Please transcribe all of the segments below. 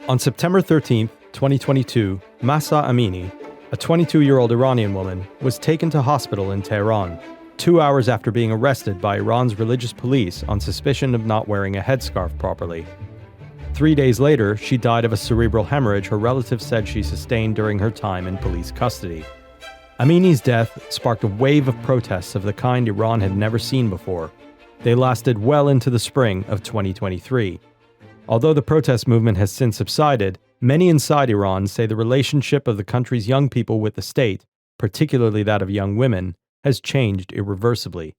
On September 13, 2022, Mahsa Amini, a 22-year-old Iranian woman, was taken to hospital in Tehran, 2 hours after being arrested by Iran's religious police on suspicion of not wearing a headscarf properly. 3 days later, she died of a cerebral hemorrhage her relatives said she sustained during her time in police custody. Amini's death sparked a wave of protests of the kind Iran had never seen before. They lasted well into the spring of 2023. Although the protest movement has since subsided, many inside Iran say the relationship of the country's young people with the state, particularly that of young women, has changed irreversibly.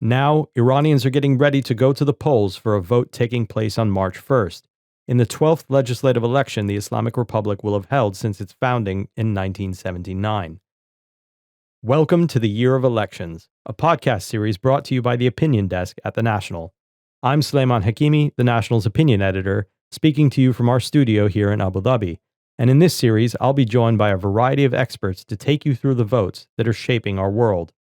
Now, Iranians are getting ready to go to the polls for a vote taking place on March 1st, in the 12th legislative election the Islamic Republic will have held since its founding in 1979. Welcome to the Year of Elections, a podcast series brought to you by the Opinion Desk at The National. I'm Sulaiman Hakimi, The National's opinion editor, speaking to you from our studio here in Abu Dhabi. And in this series, I'll be joined by a variety of experts to take you through the votes that are shaping our world.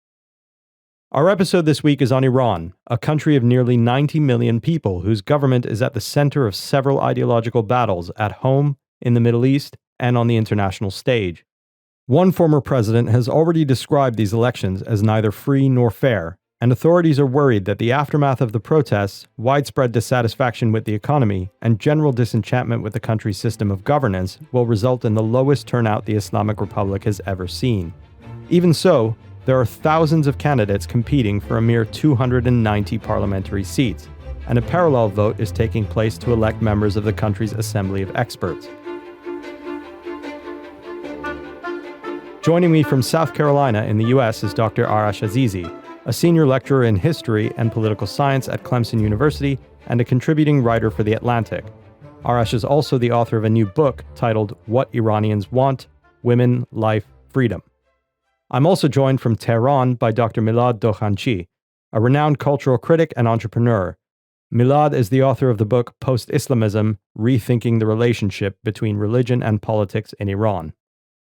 Our episode this week is on Iran, a country of nearly 90 million people whose government is at the center of several ideological battles at home, in the Middle East, and on the international stage. One former president has already described these elections as neither free nor fair, and authorities are worried that the aftermath of the protests, widespread dissatisfaction with the economy, and general disenchantment with the country's system of governance will result in the lowest turnout the Islamic Republic has ever seen. Even so, there are thousands of candidates competing for a mere 290 parliamentary seats, and a parallel vote is taking place to elect members of the country's Assembly of Experts. Joining me from South Carolina in the U.S. is Dr. Arash Azizi, a senior lecturer in history and political science at Clemson University and a contributing writer for The Atlantic. Arash is also the author of a new book titled What Iranians Want: Women, Life, Freedom. I'm also joined from Tehran by Dr. Milad Dokhanchi, a renowned cultural critic and entrepreneur. Milad is the author of the book Post-Islamism: Rethinking the Relationship Between Religion and Politics in Iran.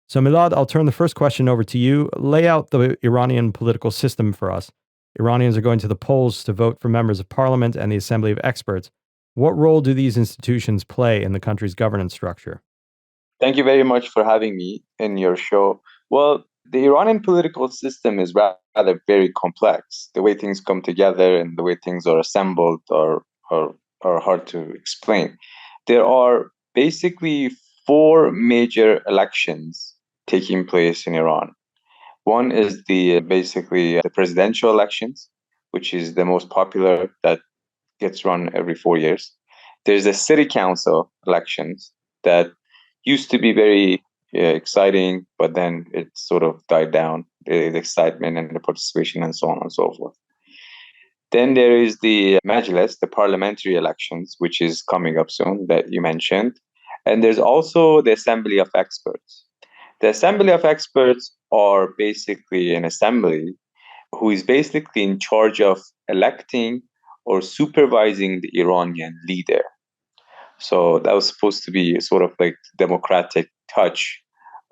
So Milad, I'll turn the first question over to you. Lay out the Iranian political system for us. Iranians are going to the polls to vote for members of parliament and the Assembly of Experts. What role do these institutions play in the country's governance structure? Thank you very much for having me in your show. Well, the Iranian political system is rather very complex. The way things come together and the way things are assembled are hard to explain. There are basically four major elections taking place in Iran. One is the presidential elections, which is the most popular, that gets run every 4 years. There's the city council elections that used to be very exciting, but then it sort of died down, the excitement and the participation and so on and so forth. Then there is the Majlis, the parliamentary elections, which is coming up soon, that you mentioned. And there's also the Assembly of Experts. The Assembly of Experts are basically an assembly who is basically in charge of electing or supervising the Iranian leader. So that was supposed to be sort of like the democratic touch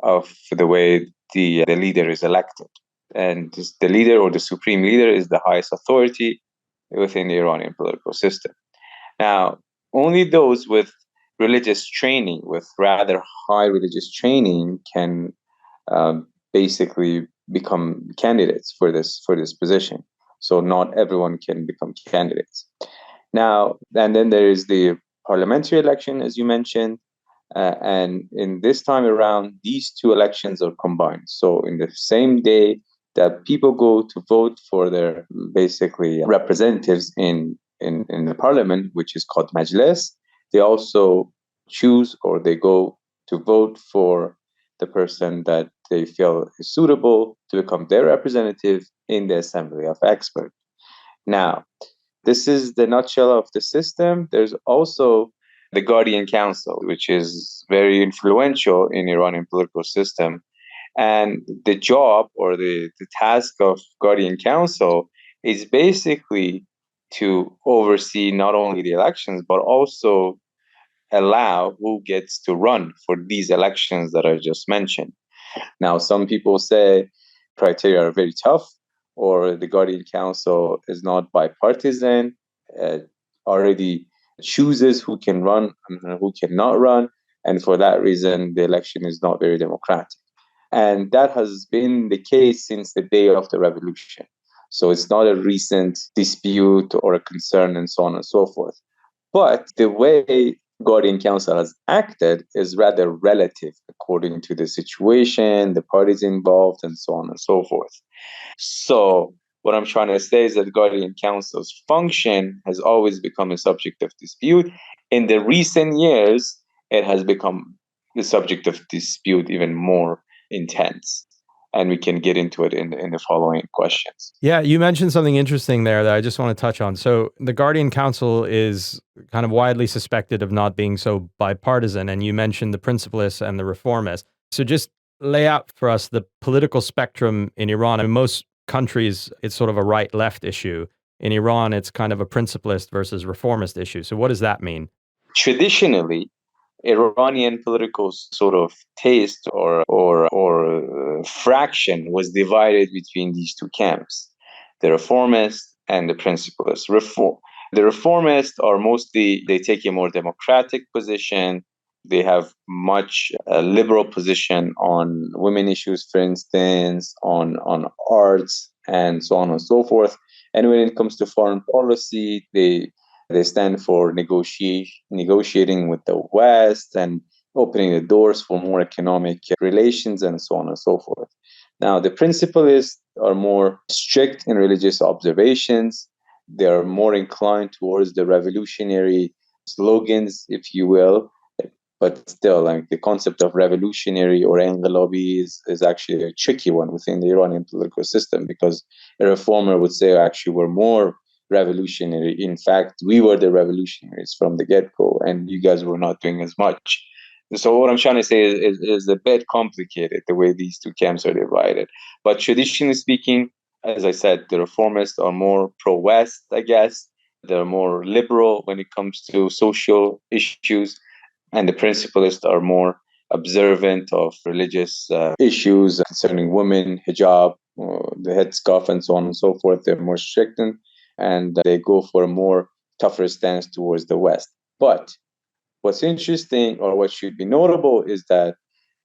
of the way the leader is elected. And the leader or the supreme leader is the highest authority within the Iranian political system. Now, only those with religious training, with rather high religious training, can basically become candidates for this position. So not everyone can become candidates. Now, and then there is the parliamentary election, as you mentioned, and in this time around, these two elections are combined. So in the same day that people go to vote for their basically representatives in the parliament, which is called Majlis, they also choose or they go to vote for the person that they feel is suitable to become their representative in the Assembly of Experts. Now, this is the nutshell of the system. There's also the Guardian Council, which is very influential in Iranian political system. And the job or the task of Guardian Council is basically to oversee not only the elections, but also allow who gets to run for these elections that I just mentioned. Now, some people say criteria are very tough, or the Guardian Council is not bipartisan. Already chooses who can run and who cannot run. And for that reason, the election is not very democratic. And that has been the case since the day of the revolution. So it's not a recent dispute or a concern and so on and so forth. But the way Guardian Council has acted is rather relative according to the situation, the parties involved, and so on and so forth. So what I'm trying to say is that the Guardian Council's function has always become a subject of dispute. In the recent years, it has become the subject of dispute even more intense. And we can get into it in the following questions. Yeah, you mentioned something interesting there that I just want to touch on. So the Guardian Council is kind of widely suspected of not being so bipartisan, and you mentioned the principalists and the reformists. So just lay out for us the political spectrum in Iran. In most countries, it's sort of a right-left issue. In Iran, it's kind of a principalist versus reformist issue. So what does that mean? Traditionally, Iranian political sort of taste or fraction was divided between these two camps, the reformists and the principalists. The reformists are mostly, they take a more democratic position. They have much liberal position on women issues, for instance, on arts, and so on and so forth. And when it comes to foreign policy, they stand for negotiating with the West and opening the doors for more economic relations and so on and so forth. Now, the principalists are more strict in religious observations. They're more inclined towards the revolutionary slogans, if you will. But still, like, the concept of revolutionary or inqilabi is actually a tricky one within the Iranian political system, because a reformer would say, actually, we're more revolutionary. In fact, we were the revolutionaries from the get-go, and you guys were not doing as much. So what I'm trying to say is a bit complicated, the way these two camps are divided. But traditionally speaking, as I said, the reformists are more pro-West, I guess. They're more liberal when it comes to social issues. And the principalists are more observant of religious issues concerning women, hijab, the headscarf, and so on and so forth. They're more strict, and they go for a more tougher stance towards the West. But what's interesting, or what should be notable, is that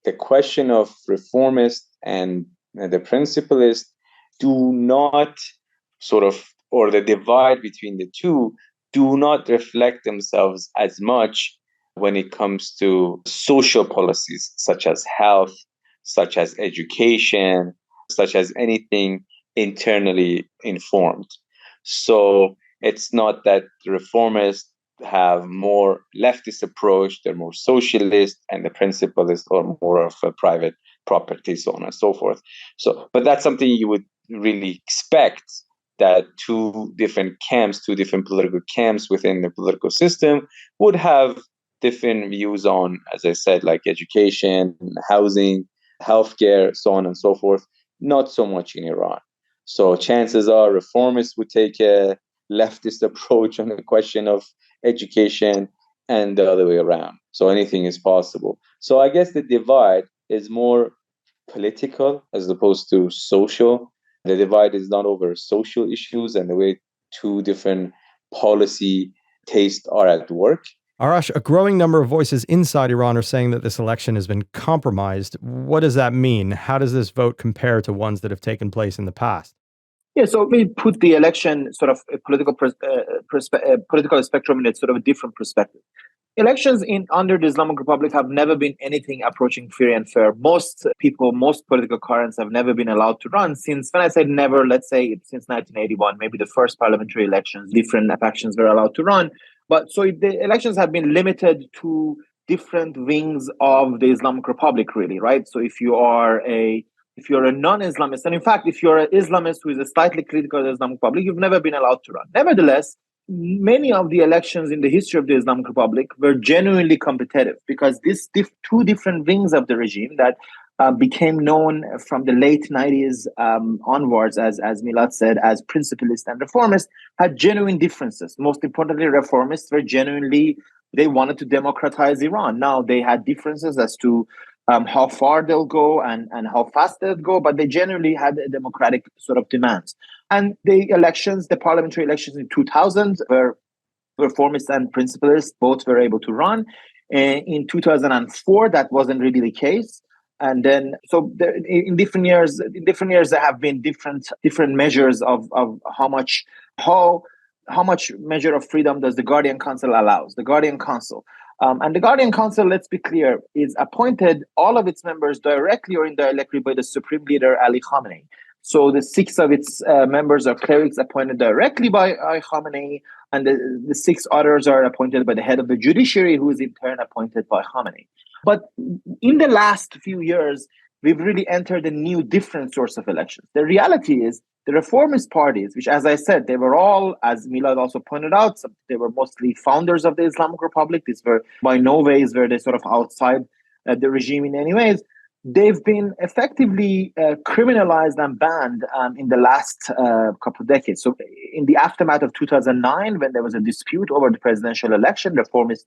the question of reformists and the principalists do not sort of, or the divide between the two, do not reflect themselves as much when it comes to social policies such as health, such as education, such as anything internally informed. So it's not that the reformists have more leftist approach, they're more socialist, and the principalists are more of a private property, so on and so forth. So, but that's something you would really expect, that two different political camps within the political system would have different views on, as I said, like education, housing, healthcare, so on and so forth. Not so much in Iran. So chances are reformists would take a leftist approach on the question of education, and the other way around. So anything is possible. So I guess the divide is more political as opposed to social. The divide is not over social issues and the way two different policy tastes are at work. Arash, a growing number of voices inside Iran are saying that this election has been compromised. What does that mean? How does this vote compare to ones that have taken place in the past? Yeah, so we put the election sort of a political spectrum in a sort of a different perspective. Elections under the Islamic Republic have never been anything approaching free and fair. Most people, most political currents have never been allowed to run since, when I say never, let's say since 1981, maybe the first parliamentary elections, different factions were allowed to run. But so the elections have been limited to different wings of the Islamic Republic, really, right? So if you're a non-Islamist, and in fact, if you're an Islamist who is slightly critical of the Islamic Republic, you've never been allowed to run. Nevertheless, many of the elections in the history of the Islamic Republic were genuinely competitive, because these two different wings of the regime that became known from the late 90s onwards, as Milad said, as principalists and reformists, had genuine differences. Most importantly, reformists were they wanted to democratize Iran. Now, they had differences as to how far they'll go and how fast they'll go, but they generally had a democratic sort of demands. And the parliamentary elections in 2000 were reformists and principalists both were able to run. In 2004, that wasn't really the case. And then, so there, in different years, there have been different measures of how much measure of freedom does the Guardian Council allows. The Guardian Council, and the Guardian Council, let's be clear, is appointed, all of its members directly or indirectly, by the Supreme Leader Ali Khamenei. So the 6 of its members are clerics appointed directly by Khamenei, and the 6 others are appointed by the head of the judiciary, who is in turn appointed by Khamenei. But in the last few years, we've really entered a new, different source of elections. The reality is the reformist parties, which, as I said, they were all, as Milad also pointed out, they were mostly founders of the Islamic Republic. These were by no ways were they sort of outside the regime in any ways. They've been effectively criminalized and banned in the last couple of decades. So in the aftermath of 2009, when there was a dispute over the presidential election, reformists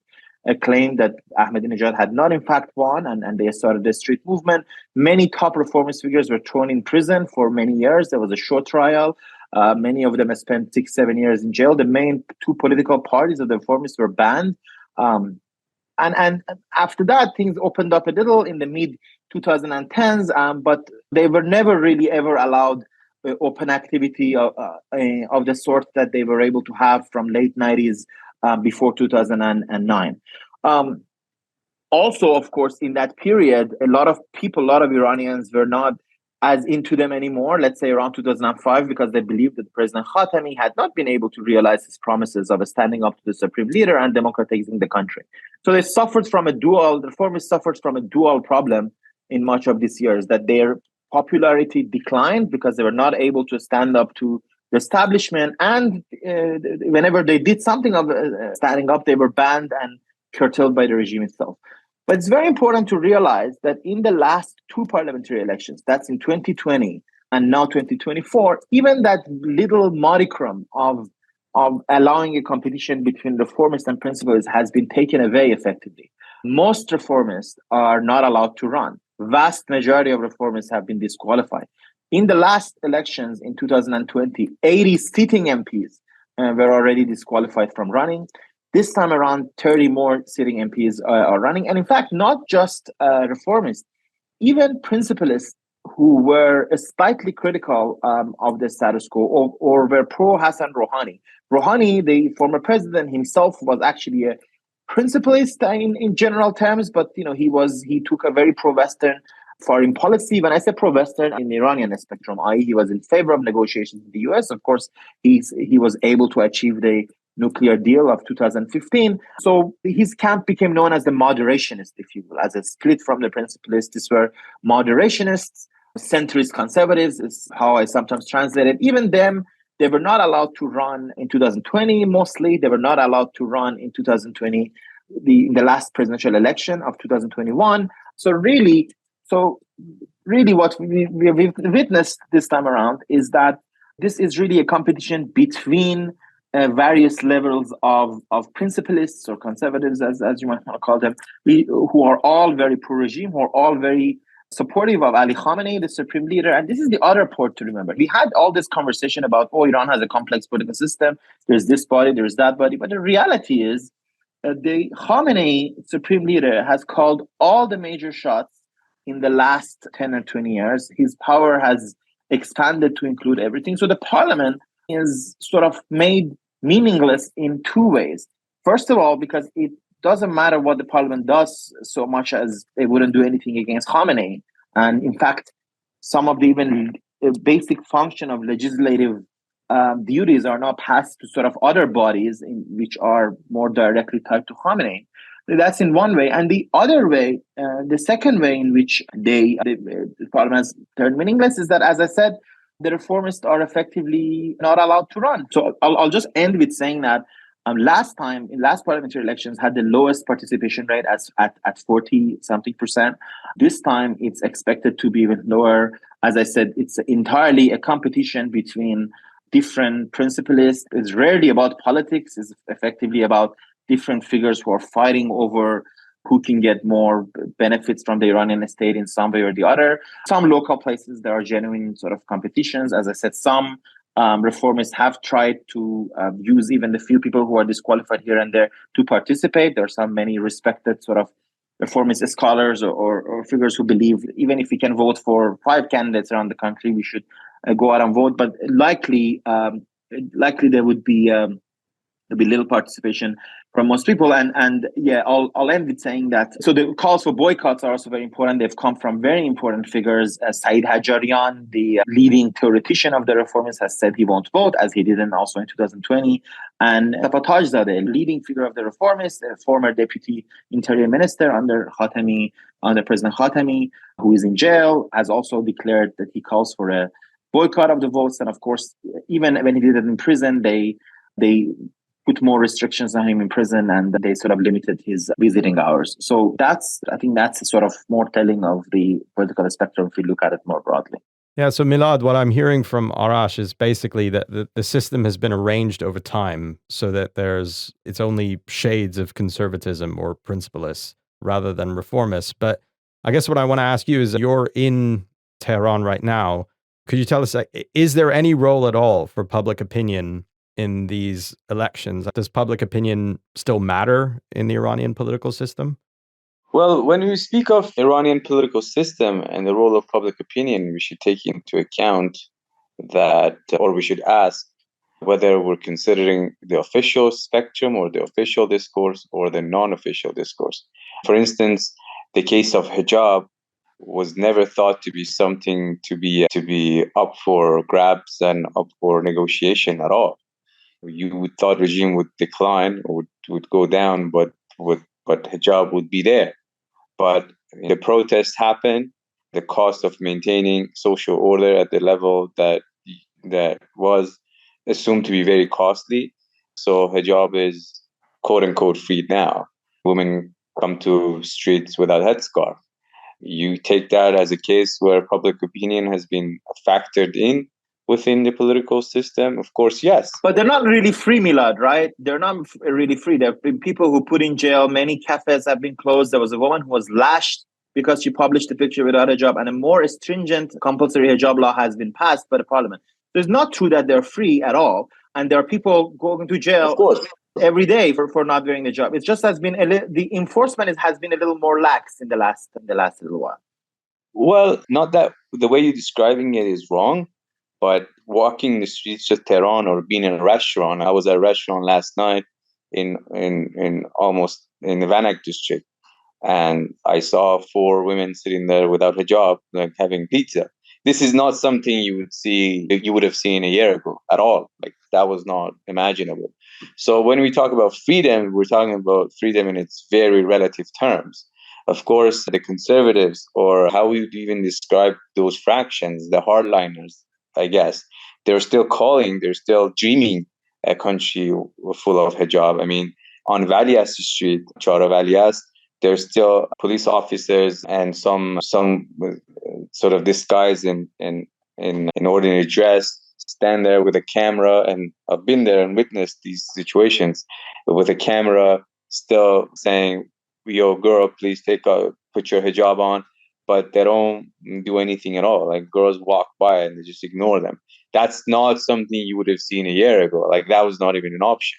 claimed that Ahmadinejad had not in fact won, and they started the street movement. Many top reformist figures were thrown in prison for many years. There was a short trial. Many of them spent 6-7 years in jail. The main 2 political parties of the reformists were banned. And after that, things opened up a little in the mid-2010s, but they were never really ever allowed open activity of the sort that they were able to have from late 90s before 2009. Also, of course, in that period, a lot of Iranians were not as into them anymore, let's say around 2005, because they believed that President Khatami had not been able to realize his promises of standing up to the supreme leader and democratizing the country. So the reformists suffered from a dual problem in much of these years, that their popularity declined because they were not able to stand up to the establishment, and whenever they did something of standing up, they were banned and curtailed by the regime itself. But it's very important to realize that in the last 2 parliamentary elections, that's in 2020 and now 2024, even that little modicum of allowing a competition between reformists and principalists has been taken away effectively. Most reformists are not allowed to run. Vast majority of reformists have been disqualified. In the last elections in 2020, 80 sitting MPs were already disqualified from running. This time around, 30 more sitting MPs are running. And in fact, not just reformists, even principalists who were slightly critical of the status quo or were pro Hassan Rouhani. Rouhani, the former president himself, was actually a principalist in general terms, but he took a very pro-Western foreign policy. When I say pro-Western, in the Iranian spectrum, i.e. he was in favor of negotiations with the US. Of course, he was able to achieve the nuclear deal of 2015. So his camp became known as the moderationists, if you will, as a split from the principalists. These were moderationists, centrist conservatives is how I sometimes translate it. Even them, they were not allowed to run in 2020, mostly. They were not allowed to run in 2020, the last presidential election of 2021. So really what we've witnessed this time around is that this is really a competition between various levels of principalists or conservatives, as you might want to call them, who are all very pro-regime, who are all very supportive of Ali Khamenei, the supreme leader. And this is the other part to remember. We had all this conversation about, Iran has a complex political system. There's this body, there's that body. But the reality is the Khamenei supreme leader has called all the major shots in the last 10 or 20 years. His power has expanded to include everything. So the parliament is sort of made meaningless in 2 ways. First of all, because it doesn't matter what the parliament does so much as they wouldn't do anything against Khamenei. And in fact, some of the even basic function of legislative duties are now passed to sort of other bodies which are more directly tied to Khamenei. That's in one way. And the other way, the second way in which the parliament has turned meaningless is that, as I said, the reformists are effectively not allowed to run. So I'll just end with saying that last parliamentary elections had the lowest participation rate at 40-something%. This time it's expected to be even lower. As I said, it's entirely a competition between different principalists. It's rarely about politics. It's effectively about different figures who are fighting over who can get more benefits from the Iranian state in some way or the other. Some local places, there are genuine sort of competitions. As I said, some reformists have tried to use even the few people who are disqualified here and there to participate. There are many respected sort of reformist scholars or figures who believe even if we can vote for 5 candidates around the country, we should go out and vote. But likely there would be little participation from most people. And yeah, I'll end with saying that. So the calls for boycotts are also very important. They've come from very important figures. Saeed Hajjarian, the leading theoretician of the reformists, has said he won't vote, as he didn't also in 2020. And Mustafa Tajzadeh, a leading figure of the reformists, a former deputy interior minister under President Khatami, who is in jail, has also declared that he calls for a boycott of the votes. And of course, even when he did it in prison, they put more restrictions on him in prison, and they sort of limited his visiting hours. So I think that's sort of more telling of the political spectrum if we look at it more broadly. Yeah, so Milad, what I'm hearing from Arash is basically that the system has been arranged over time so that it's only shades of conservatism or principalists rather than reformists. But I guess what I want to ask you is, you're in Tehran right now. Could you tell us, is there any role at all for public opinion in these elections? Does public opinion still matter in the Iranian political system? Well, when we speak of Iranian political system and the role of public opinion, we should take into account that, or we should ask whether we're considering the official spectrum or the official discourse or the non-official discourse. For instance, the case of hijab was never thought to be something to be up for grabs and up for negotiation at all. You would thought regime would decline or would go down, but hijab would be there. But the protests happened. The cost of maintaining social order at the level that was assumed to be very costly. So hijab is quote unquote free now. Women come to streets without headscarf. You take that as a case where public opinion has been factored in within the political system? Of course, yes. But they're not really free, Milad, right? They're not really free. There have been people who put in jail. Many cafes have been closed. There was a woman who was lashed because she published a picture without a hijab, and a more stringent compulsory hijab law has been passed by the parliament. So it's not true that they're free at all. And there are people going to jail every day for not wearing the hijab. It just has been the enforcement has been a little more lax in the last little while. Well, not that the way you're describing it is wrong, but walking the streets of Tehran or being in a restaurant, I was at a restaurant last night in the Vanak district, and I saw 4 women sitting there without hijab, like having pizza. This is not something you would have seen a year ago at all. Like, that was not imaginable. So when we talk about freedom, we're talking about freedom in its very relative terms. Of course, the conservatives, or how we would even describe those fractions, the hardliners, I guess, they're still dreaming a country full of hijab. I mean, on Valiast Street, Chara Valiast, there's still police officers and some sort of disguise in ordinary dress stand there with a camera, and I've been there and witnessed these situations with a camera still saying, "Yo, girl, please put your hijab on," but they don't do anything at all. Like, girls walk by and they just ignore them. That's not something you would have seen a year ago. Like, that was not even an option.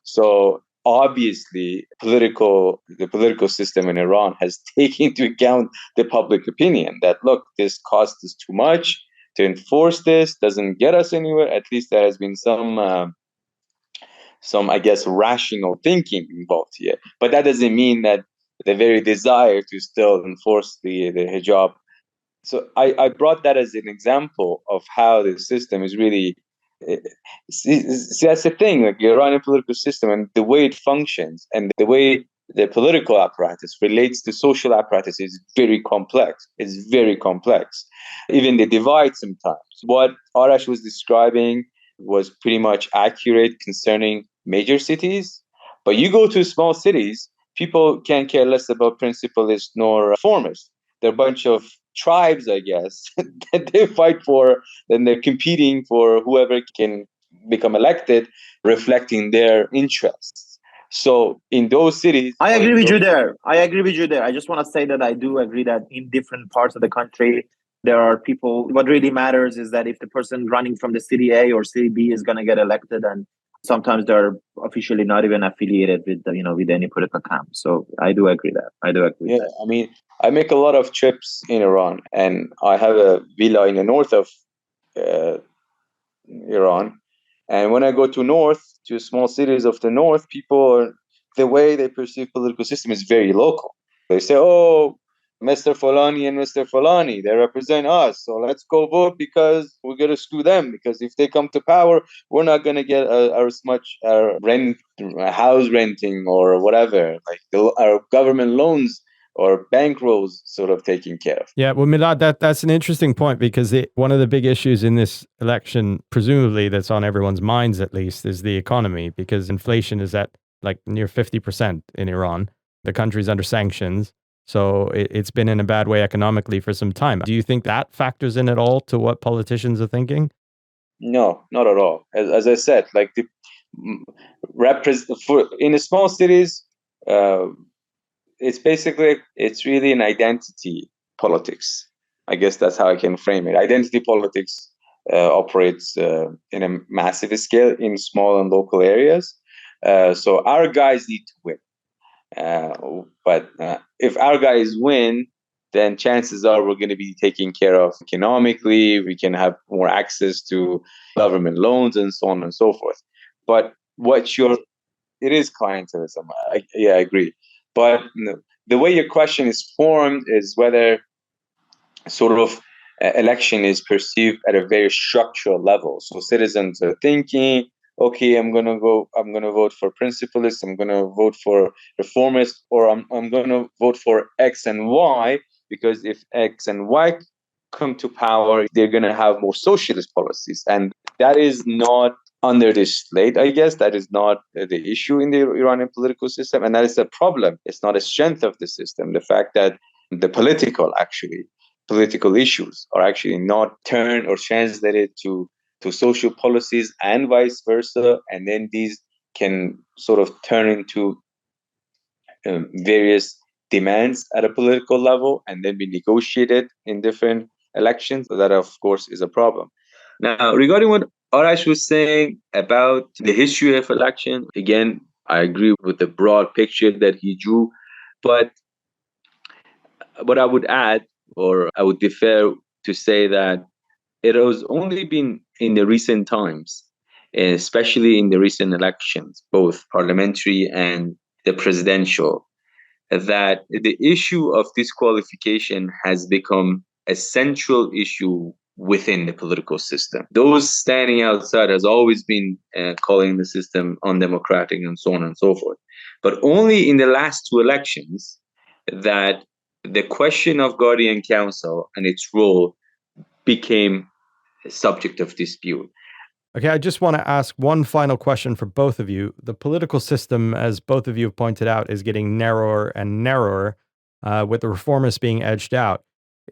So obviously, the political system in Iran has taken into account the public opinion that, look, this costs us too much to enforce. This doesn't get us anywhere. At least there has been some, I guess, rational thinking involved here. But that doesn't mean that the very desire to still enforce the hijab. So I brought that as an example of how the system is really. See, that's the thing. Like, the Iranian political system and the way it functions and the way the political apparatus relates to social apparatus is very complex. It's very complex. Even the divide sometimes. What Arash was describing was pretty much accurate concerning major cities. But you go to small cities, people can't care less about principalists nor reformists. They're a bunch of tribes, I guess, that they fight for, and they're competing for whoever can become elected, reflecting their interests. So in those cities, I agree with you there. I just want to say that I do agree that in different parts of the country, There are people, what really matters is that if the person running from the city A or city B is going to get elected, and sometimes they're officially not even affiliated with, with any political camp. So I do agree that. I do agree. Yeah, I mean, I make a lot of trips in Iran, and I have a villa in the north of uh, Iran. And when I go to small cities of the north, the way they perceive political system is very local. They say, "Oh, Mr. Fulani and Mr. Fulani, they represent us, so let's go vote because we're gonna screw them. Because if they come to power, we're not gonna get as much house renting or whatever, like our government loans or bankrolls sort of taken care of." Yeah, well, Milad, that's an interesting point because one of the big issues in this election, presumably that's on everyone's minds at least, is the economy, because inflation is at like near 50% in Iran. The country's under sanctions, so it's been in a bad way economically for some time. Do you think that factors in at all to what politicians are thinking? No, not at all. As I said, like in the small cities, uh, it's really an identity politics. I guess that's how I can frame it. Identity politics operates in a massive scale in small and local areas. So our guys need to win. But if our guys win, then chances are we're going to be taken care of economically. We can have more access to government loans and so on and so forth. But it is clientelism. I agree. But the way your question is formed is whether sort of election is perceived at a very structural level. So citizens are thinking, okay, I'm gonna vote for principalists, I'm gonna vote for reformists, or I'm gonna vote for X and Y, because if X and Y come to power, they're gonna have more socialist policies. And that is not under this slate, I guess. That is not the issue in the Iranian political system, and that is a problem. It's not a strength of the system. The fact that the political issues are actually not turned or translated to social policies and vice versa, and then these can sort of turn into various demands at a political level and then be negotiated in different elections. So that, of course, is a problem. Now, regarding what Arash was saying about the history of election, again, I agree with the broad picture that he drew, but what I would add, or I would defer to say that it has only been in the recent times, especially in the recent elections, both parliamentary and the presidential, that the issue of disqualification has become a central issue within the political system. Those standing outside has always been calling the system undemocratic and so on and so forth. But only in the last two elections that the question of Guardian Council and its role became a subject of dispute. Okay, I just want to ask one final question for both of you. The political system, as both of you have pointed out, is getting narrower and narrower, with the reformists being edged out.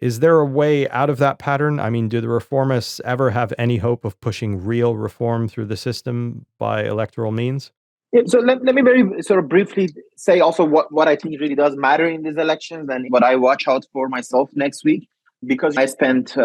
Is there a way out of that pattern? I mean, do the reformists ever have any hope of pushing real reform through the system by electoral means? Yeah, so let me very sort of briefly say also what I think really does matter in these elections and what I watch out for myself next week, because I spent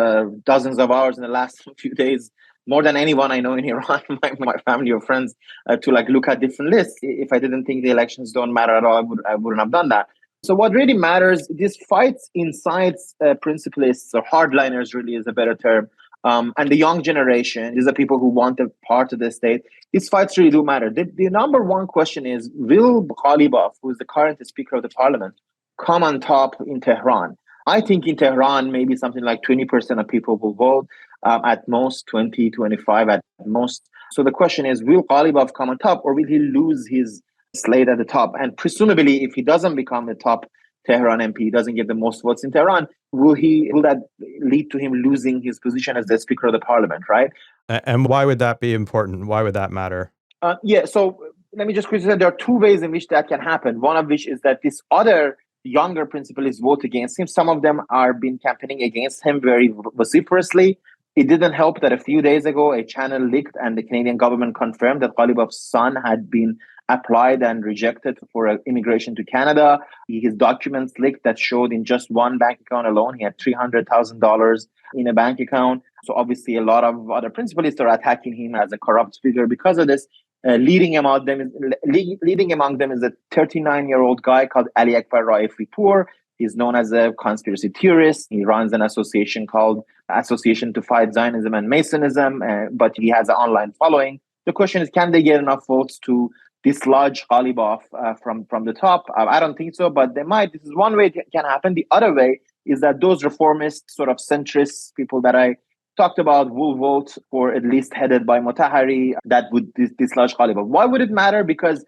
dozens of hours in the last few days, more than anyone I know in Iran, my family or friends, to look at different lists. If I didn't think the elections don't matter at all, I wouldn't have done that. So what really matters, these fights inside principalists or hardliners really is a better term, and the young generation, these are people who want a part of the state. These fights really do matter. The number one question is, will Ghalibaf, who is the current Speaker of the Parliament, come on top in Tehran? I think in Tehran, maybe something like 20% of people will vote, at most 20, 25 at most. So the question is, will Ghalibaf come on top, or will he lose his slate at the top? And presumably, if he doesn't become the top Tehran MP, doesn't get the most votes in Tehran, will that lead to him losing his position as the Speaker of the Parliament, right? And why would that be important? Why would that matter? So let me just quickly say there are two ways in which that can happen. One of which is that this other younger principalists vote against him. Some of them are been campaigning against him very vociferously. It didn't help that a few days ago, a channel leaked and the Canadian government confirmed that Ghalibaf's son had been applied and rejected for immigration to Canada. His documents leaked that showed in just one bank account alone, he had $300,000 in a bank account. So obviously a lot of other principalists are attacking him as a corrupt figure because of this. Leading among them is a 39-year-old guy called Ali Akbar Raifipour. He's known as a conspiracy theorist. He runs an association called Association to Fight Zionism and Masonism, but he has an online following. The question is, can they get enough votes to dislodge Ghalibaf from the top? I don't think so, but they might. This is one way it can happen. The other way is that those reformist, sort of centrist people that I talked about will vote for, at least headed by Motahari, that would dislodge Ghalibaf. Why would it matter? Because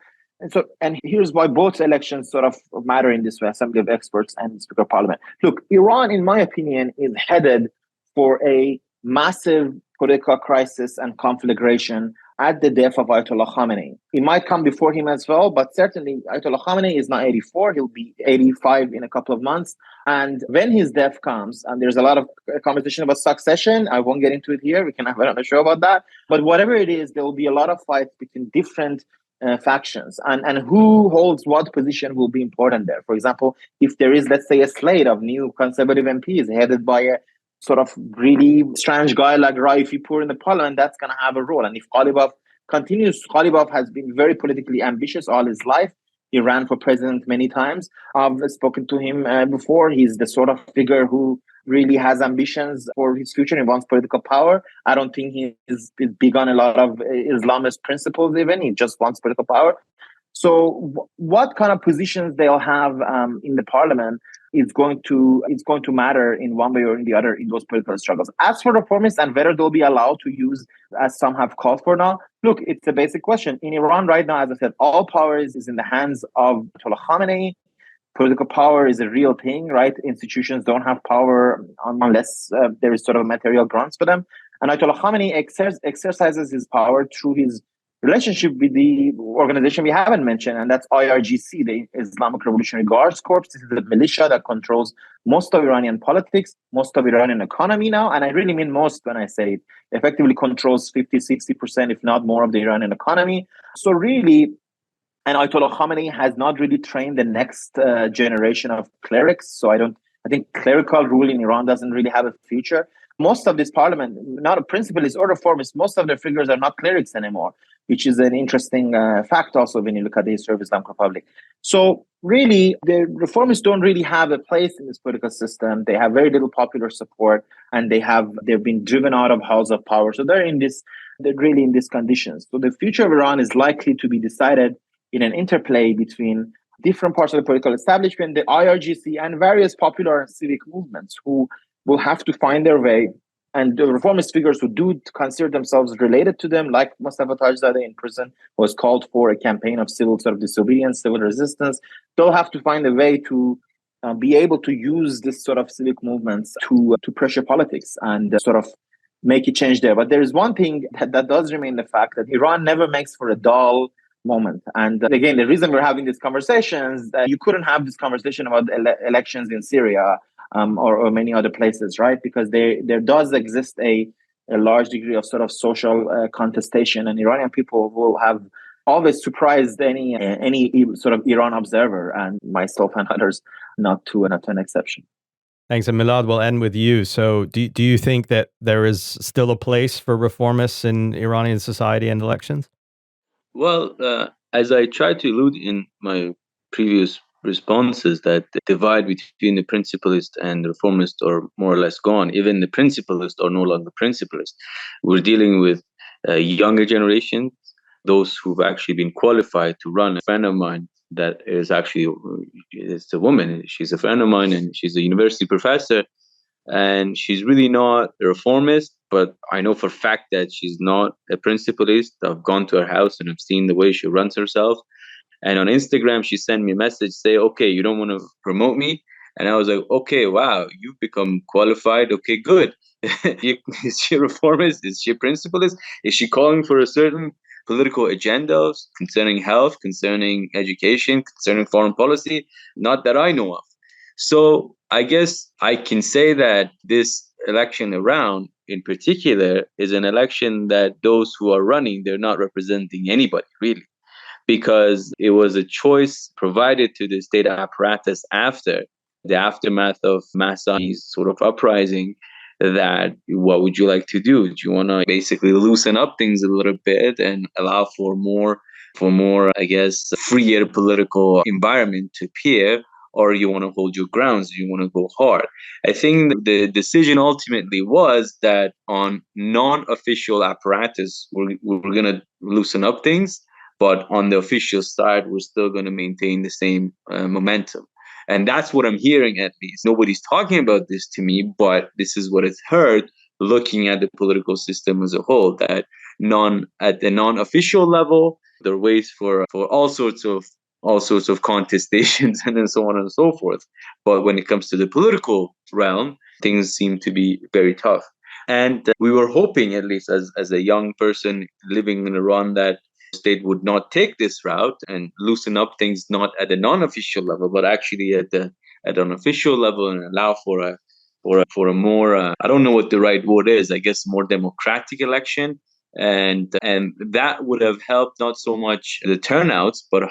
and here's why both elections sort of matter in this way, Assembly of Experts and Speaker of Parliament. Look, Iran, in my opinion, is headed for a massive political crisis and conflagration at the death of Ayatollah Khamenei. It might come before him as well, but certainly Ayatollah Khamenei is now 84. He'll be 85 in a couple of months. And when his death comes, and there's a lot of conversation about succession, I won't get into it here. We can have another show about that. But whatever it is, there will be a lot of fights between different factions, and who holds what position will be important there. For example, if there is, let's say, a slate of new conservative MPs headed by a sort of really strange guy like Raifipour in the parliament, that's going to have a role. And if Ghalibaf continues, Ghalibaf has been very politically ambitious all his life. He ran for president many times. I've spoken to him before. He's the sort of figure who really has ambitions for his future. He wants political power. I don't think he is big on a lot of Islamist principles even. He just wants political power. So what kind of positions they'll have in the parliament is going to matter in one way or in the other in those political struggles. As for reformists and whether they'll be allowed to use, as some have called for now, look, it's a basic question. In Iran right now, as I said, all power is in the hands of Ayatollah Khamenei. Political power is a real thing, right? Institutions don't have power unless there is sort of material grounds for them. And Ayatollah Khamenei exercises his power through his relationship with the organization we haven't mentioned, and that's IRGC, the Islamic Revolutionary Guards Corps. This is the militia that controls most of Iranian politics, most of Iranian economy now, and I really mean most when I say it. Effectively controls 50-60%, if not more, of the Iranian economy. So really, and Ayatollah Khamenei has not really trained the next generation of clerics. So I think clerical rule in Iran doesn't really have a future. Most of this parliament, not a principalist or reformists, most of their figures are not clerics anymore, which is an interesting fact also when you look at the history of Islamic Republic. So really, the reformists don't really have a place in this political system. They have very little popular support, and they've been driven out of house of power. So they're really in these conditions. So the future of Iran is likely to be decided in an interplay between different parts of the political establishment, the IRGC, and various popular and civic movements who will have to find their way. And the reformist figures who do consider themselves related to them, like Mustafa Tajzadeh in prison, was called for a campaign of civil sort of disobedience, civil resistance. They'll have to find a way to be able to use this sort of civic movements to pressure politics and sort of make a change there. But there is one thing that does remain, the fact that Iran never makes for a dull moment. And again, the reason we're having these conversations, you couldn't have this conversation about elections in Syria or many other places, right? Because there does exist a large degree of sort of social contestation, and Iranian people will have always surprised any sort of Iran observer, and myself and others not to an exception. Thanks. And Milad, we'll end with you. So do you think that there is still a place for reformists in Iranian society and elections? Well, as I tried to allude in my previous responses, that the divide between the principalist and the reformist are more or less gone. Even the principalists are no longer principalists. We're dealing with younger generations, those who've actually been qualified to run. A friend of mine that is actually, it's a woman. She's a friend of mine, and she's a university professor. And she's really not a reformist, but I know for a fact that she's not a principalist. I've gone to her house and I've seen the way she runs herself. And on Instagram, she sent me a message, say, okay, you don't want to promote me? And I was like, okay, wow, you've become qualified. Okay, good. Is she a reformist? Is she a principalist? Is she calling for a certain political agenda concerning health, concerning education, concerning foreign policy? Not that I know of. So I guess I can say that this election around in particular is an election that those who are running, they're not representing anybody, really. because it was a choice provided to the state apparatus after the aftermath of Mahsa Amini's sort of uprising, that what would you like to do? Do you want to basically loosen up things a little bit and allow for more, I guess, freer political environment to appear? Or you want to hold your grounds, you want to go hard? I think the decision ultimately was that on non-official apparatus, we're going to loosen up things, but on the official side, we're still going to maintain the same momentum. And that's what I'm hearing, at least. Nobody's talking about this to me, but this is what is heard looking at the political system as a whole, that at the non-official level, there are ways for all sorts of contestations and then so on and so forth. But when it comes to the political realm, things seem to be very tough. And we were hoping, at least as a young person living in Iran, that state would not take this route and loosen up things, not at the non-official level, but actually at an official level, and allow for a more I don't know what the right word is, I guess more democratic election. And that would have helped not so much the turnouts, but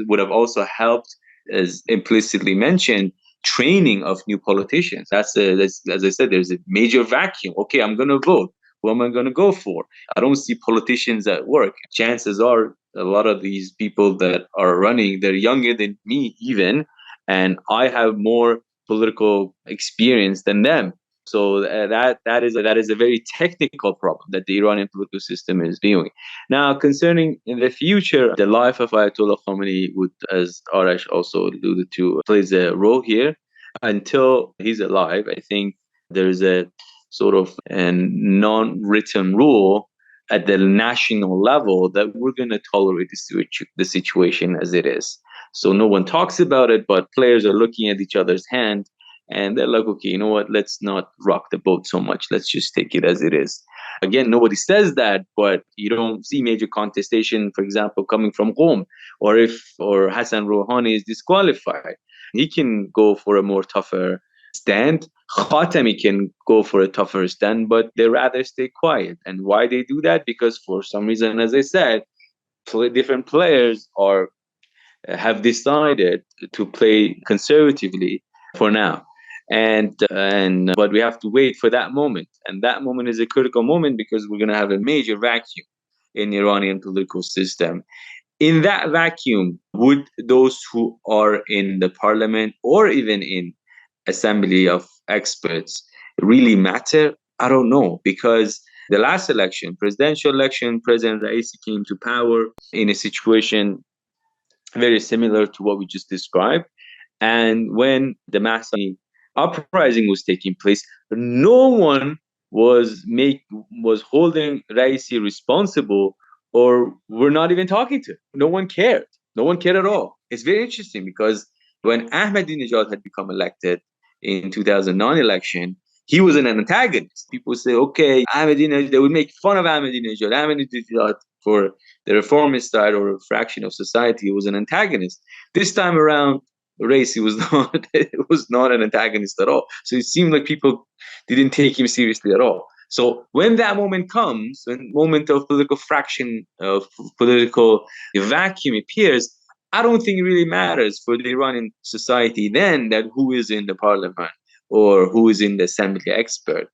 would have also helped, as implicitly mentioned, training of new politicians. That's as I said, there's a major vacuum. Okay, I'm going to vote. Who am I going to go for? I don't see politicians at work. Chances are a lot of these people that are running, they're younger than me even, and I have more political experience than them. So that is a very technical problem that the Iranian political system is viewing. Now, concerning in the future, the life of Ayatollah Khamenei would, as Arash also alluded to, plays a role here. Until he's alive, I think there's a sort of a non-written rule at the national level that we're going to tolerate the situation as it is. So no one talks about it, but players are looking at each other's hand and they're like, okay, you know what, let's not rock the boat so much. Let's just take it as it is. Again, nobody says that, but you don't see major contestation, for example, coming from Qom, or Hassan Rouhani is disqualified. He can go for a more tougher stand. Khatami can go for a tougher stand, but they rather stay quiet. And why they do that? Because for some reason, as I said, different players have decided to play conservatively for now. But we have to wait for that moment. And that moment is a critical moment because we're going to have a major vacuum in the Iranian political system. In that vacuum, would those who are in the parliament or even in assembly of experts really matter? I don't know, because the last election, presidential election, President Raisi came to power in a situation very similar to what we just described. And when the Mahsa uprising was taking place, no one was holding Raisi responsible, or were not even talking to him. No one cared. No one cared at all. It's very interesting because when Ahmadinejad had become elected in 2009 election, he was an antagonist. People say, okay, Ahmadinejad, they would make fun of Ahmadinejad for the reformist side or a fraction of society. He was an antagonist. This time around, Raisi was not an antagonist at all. So it seemed like people didn't take him seriously at all. So when that moment comes, when moment of political fraction, of political vacuum appears, I don't think it really matters for the Iranian society then that who is in the parliament or who is in the assembly expert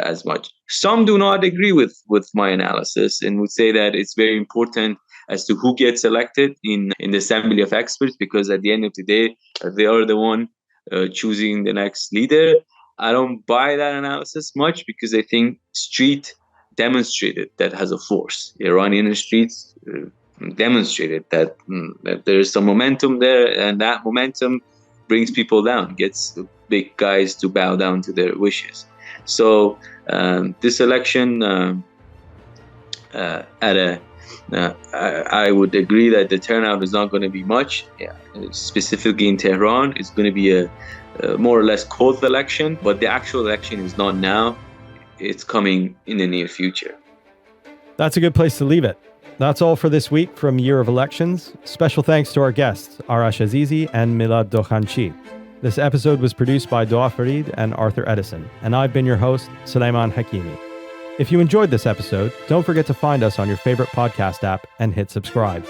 as much. Some do not agree with my analysis and would say that it's very important as to who gets elected in the assembly of experts, because at the end of the day, they are the one choosing the next leader. I don't buy that analysis much because I think street demonstrated that has a force. Iranian streets demonstrated that there is some momentum there, and that momentum brings people down, gets big guys to bow down to their wishes. So this election, I would agree that the turnout is not going to be much. Yeah, specifically in Tehran, it's going to be a more or less cold election, but the actual election is not now. It's coming in the near future. That's a good place to leave it. That's all for this week from Year of Elections. Special thanks to our guests, Arash Azizi and Milad Dokhanchi. This episode was produced by Doa Farid and Arthur Edison, and I've been your host, Suleiman Hakimi. If you enjoyed this episode, don't forget to find us on your favorite podcast app and hit subscribe.